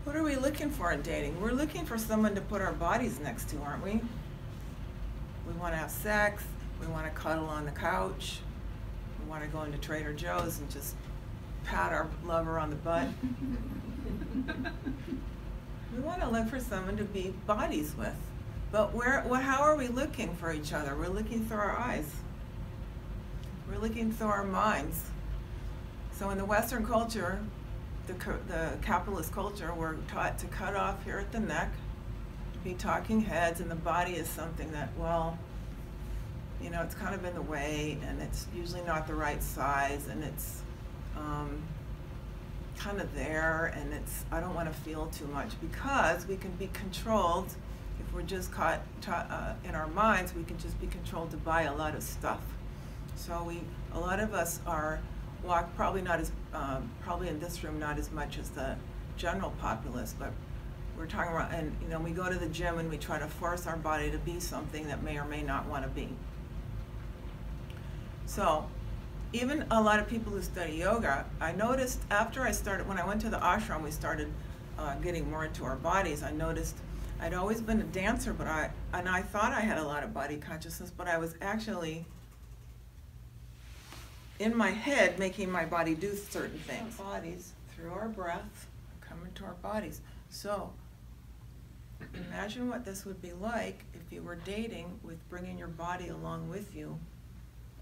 What are we looking for in dating? We're looking for someone to put our bodies next to, aren't we? We want to have sex. We want to cuddle on the couch. We want to go into Trader Joe's and just pat our lover on the butt. We want to look for someone to be bodies with. But how are we looking for each other? We're looking through our eyes. We're looking through our minds. So in the Western culture, the capitalist culture, we're taught to cut off here at the neck, to be talking heads, and the body is something that, well, you know, it's kind of in the way, and it's usually not the right size, and it's kind of there, and I don't want to feel too much, because we can be controlled. If we're just caught in our minds, we can just be controlled to buy a lot of stuff. So a lot of us walk probably not as, probably in this room not as much as the general populace, but we're talking about, and you know, we go to the gym and we try to force our body to be something that may or may not want to be. So even a lot of people who study yoga, I noticed after when I went to the ashram, we started getting more into our bodies. I noticed I'd always been a dancer, and I thought I had a lot of body consciousness, but I was actually in my head making my body do certain things. Bodies, through our breath, come into our bodies. So imagine what this would be like if you were dating with bringing your body along with you.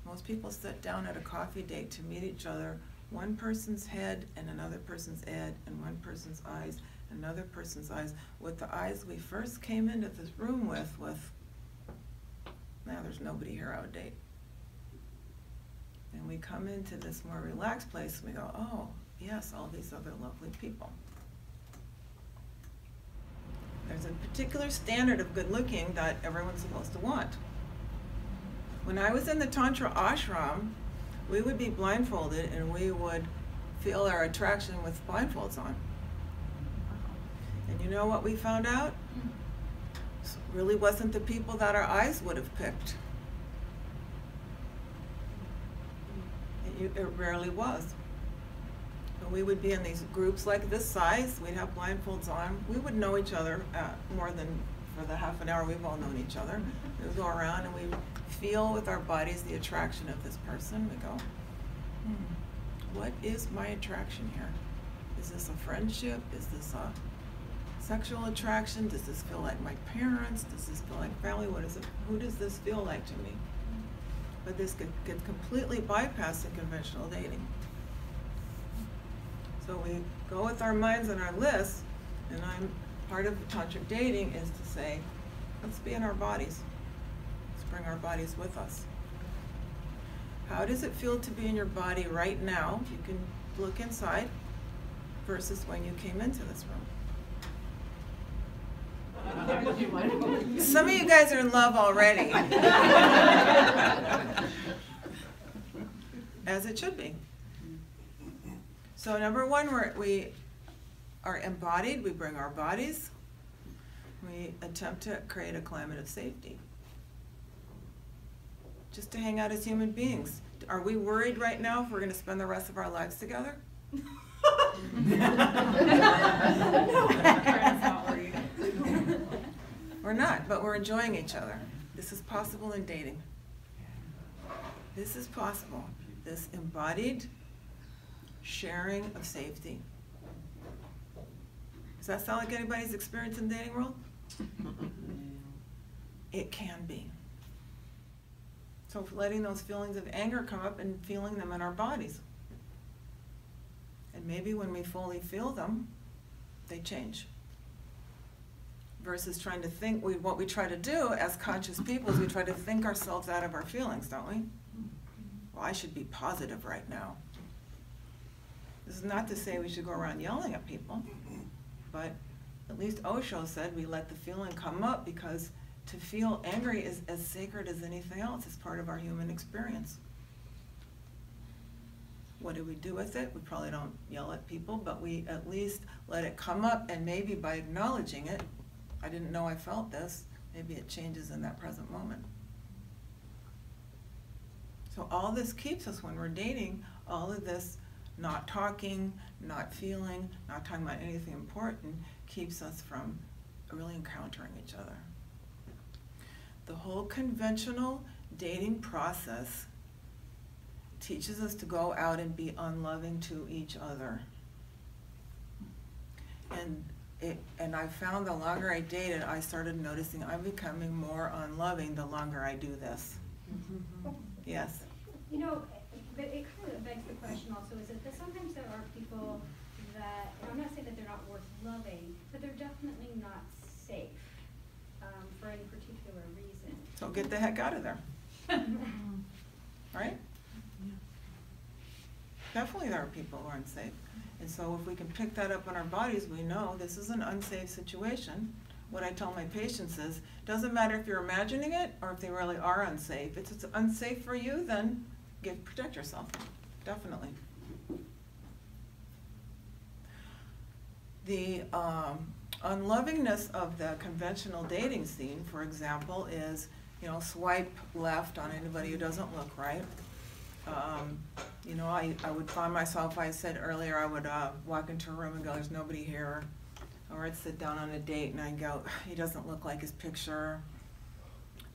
Most people sit down at a coffee date to meet each other, one person's head and another person's head, and one person's eyes, another person's eyes, with the eyes we first came into this room with now there's nobody here I would date. And we come into this more relaxed place and we go, oh, yes, all these other lovely people. There's a particular standard of good looking that everyone's supposed to want. When I was in the Tantra ashram, we would be blindfolded and we would feel our attraction with blindfolds on. And you know what we found out? It really wasn't the people that our eyes would have picked. It rarely was. But we would be in these groups like this size, we'd have blindfolds on. We would know each other more than for the half an hour we've all known each other. We would go around and we would feel with our bodies the attraction of this person. We go, what is my attraction here? Is this a friendship? Is this a sexual attraction? Does this feel like my parents? Does this feel like family? What is it? Who does this feel like to me? But this could completely bypass the conventional dating. So we go with our minds and our lists, and part of Tantric Dating is to say, let's be in our bodies. Let's bring our bodies with us. How does it feel to be in your body right now? You can look inside versus when you came into this room. Some of you guys are in love already. As it should be. So number one, we are embodied, we bring our bodies. We attempt to create a climate of safety. Just to hang out as human beings. Are we worried right now if we're going to spend the rest of our lives together? We're not, but we're enjoying each other. This is possible in dating. This is possible. This embodied sharing of safety. Does that sound like anybody's experience in the dating world? It can be. So letting those feelings of anger come up and feeling them in our bodies. And maybe when we fully feel them, they change. Versus trying to think, what we try to do as conscious people is we try to think ourselves out of our feelings, don't we? Well, I should be positive right now. This is not to say we should go around yelling at people, but at least Osho said we let the feeling come up because to feel angry is as sacred as anything else. It's part of our human experience. What do we do with it? We probably don't yell at people, but we at least let it come up, and maybe by acknowledging it, I didn't know I felt this, maybe it changes in that present moment. So all this keeps us, when we're dating, all of this not talking, not feeling, not talking about anything important keeps us from really encountering each other. The whole conventional dating process teaches us to go out and be unloving to each other. And I found the longer I dated, I started noticing I'm becoming more unloving the longer I do this. Yes? You know, but it kind of begs the question also, is that sometimes there are people that, and I'm not saying that they're not worth loving, but they're definitely not safe for any particular reason. So get the heck out of there. Right? Definitely there are people who are unsafe. And so if we can pick that up in our bodies, we know this is an unsafe situation. What I tell my patients is, doesn't matter if you're imagining it or if they really are unsafe. If it's unsafe for you, then protect yourself. Definitely. The unlovingness of the conventional dating scene, for example, is, swipe left on anybody who doesn't look right. I would find myself, I said earlier, I would walk into a room and go, there's nobody here. Or I'd sit down on a date and I'd go, he doesn't look like his picture.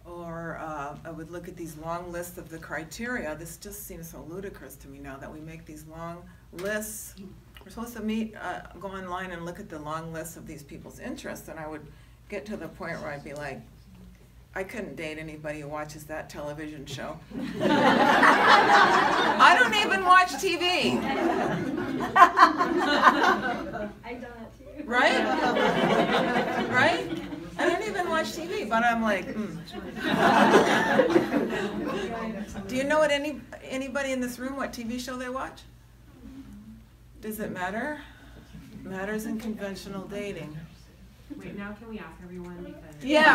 Or I would look at these long lists of the criteria. This just seems so ludicrous to me now that we make these long lists. We're supposed to meet, go online and look at the long lists of these people's interests, and I would get to the point where I'd be like, I couldn't date anybody who watches that television show. I don't even watch TV. I've done that too. Right? Right? I don't even watch TV, but I'm like, Do you know what anybody in this room, what TV show they watch? Does it matter? It matters in conventional dating. Wait, now can we ask everyone? Because Yeah.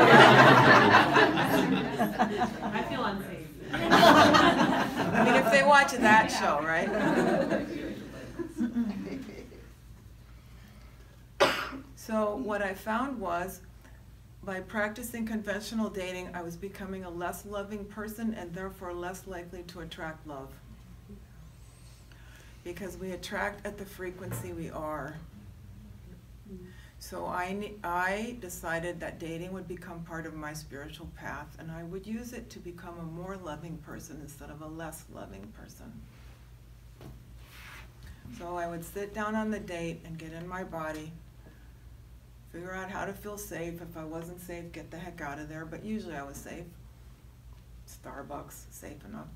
I feel unsafe. I mean, if they watch that show, right? So what I found was, by practicing conventional dating, I was becoming a less loving person and therefore less likely to attract love. Because we attract at the frequency we are. So I decided that dating would become part of my spiritual path, and I would use it to become a more loving person instead of a less loving person. So I would sit down on the date and get in my body, figure out how to feel safe. If I wasn't safe, get the heck out of there, but usually I was safe. Starbucks, safe enough.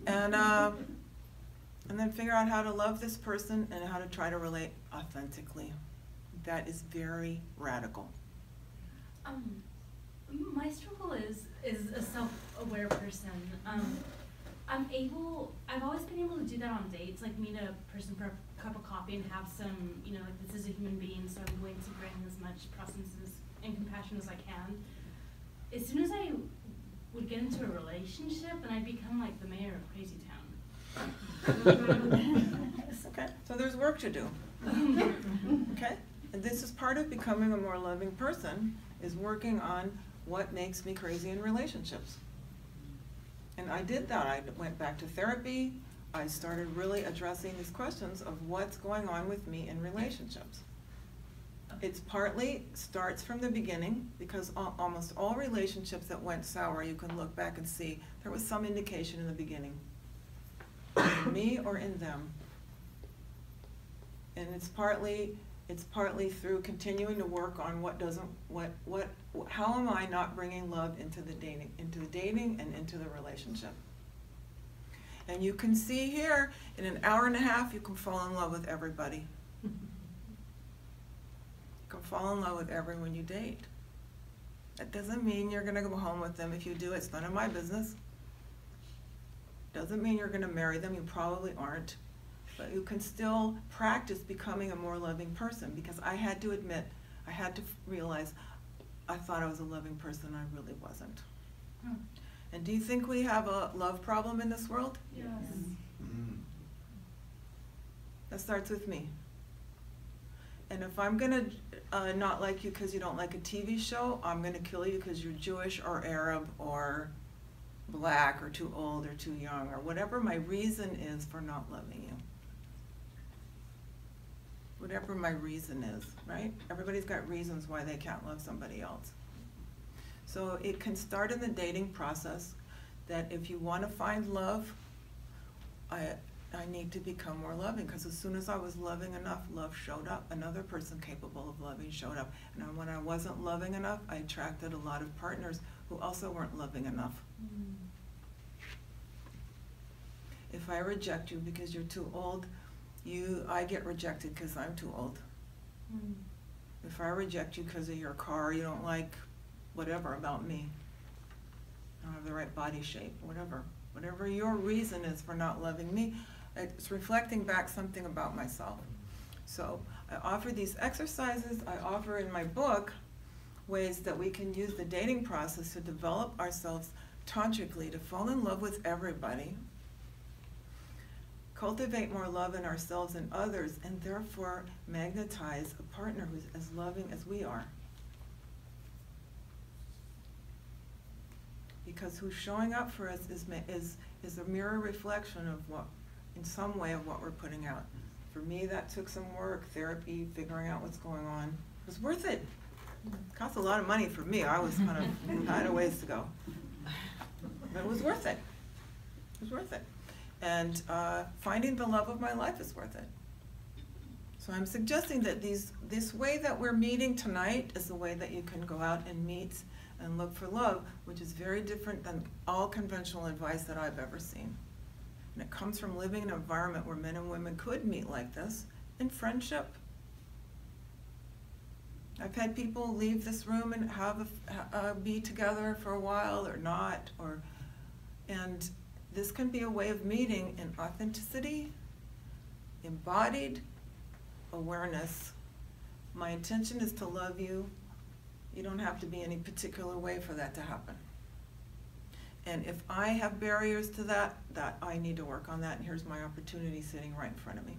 And then figure out how to love this person and how to try to relate authentically. That is very radical. My struggle is a self-aware person. I've always been able to do that on dates, like meet a person for a cup of coffee and have some, like this is a human being, so I'm willing to bring as much presence and compassion as I can. As soon as I would get into a relationship, and I'd become like the mayor of Crazy Town. Okay, so there's work to do. Okay, and this is part of becoming a more loving person, is working on what makes me crazy in relationships. And I did that. I went back to therapy. I started really addressing these questions of what's going on with me in relationships. It's partly starts from the beginning, because almost all relationships that went sour, you can look back and see there was some indication in the beginning, in me or in them. And it's partly through continuing to work on how am I not bringing love into the dating and into the relationship. And you can see here, in an hour and a half, you can fall in love with everybody. You can fall in love with everyone you date. That doesn't mean you're going to go home with them. If you do, it's none of my business. Doesn't mean you're going to marry them. You probably aren't. But you can still practice becoming a more loving person, because I had to admit, I had to realize I thought I was a loving person. I really wasn't. And do you think we have a love problem in this world? Yes. That starts with me. And if I'm going to not like you because you don't like a TV show, I'm going to kill you because you're Jewish or Arab or black or too old or too young or whatever my reason is for not loving you. whatever my reason is, right? Everybody's got reasons why they can't love somebody else. So it can start in the dating process that if you want to find love, I need to become more loving, because as soon as I was loving enough, love showed up. Another person capable of loving showed up. And when I wasn't loving enough, I attracted a lot of partners who also weren't loving enough. Mm. If I reject you because you're too old, I get rejected because I'm too old. Mm. If I reject you because of your car, you don't like whatever about me, I don't have the right body shape, whatever your reason is for not loving me, it's reflecting back something about myself. So I offer these exercises. I offer in my book ways that we can use the dating process to develop ourselves tantrically, to fall in love with everybody, cultivate more love in ourselves and others, and therefore magnetize a partner who's as loving as we are. Because who's showing up for us is a mirror reflection of what, in some way, of what we're putting out. For me, that took some work, therapy, figuring out what's going on. It was worth it. It cost a lot of money for me. I was I had a ways to go. But it was worth it. It was worth it. And finding the love of my life is worth it. So I'm suggesting that this way that we're meeting tonight is the way that you can go out and meet and look for love, which is very different than all conventional advice that I've ever seen. And it comes from living in an environment where men and women could meet like this in friendship. I've had people leave this room and have be together for a while or not, and this can be a way of meeting in authenticity, embodied awareness. My intention is to love you. You don't have to be any particular way for that to happen. And if I have barriers to that I need to work on that, and here's my opportunity sitting right in front of me.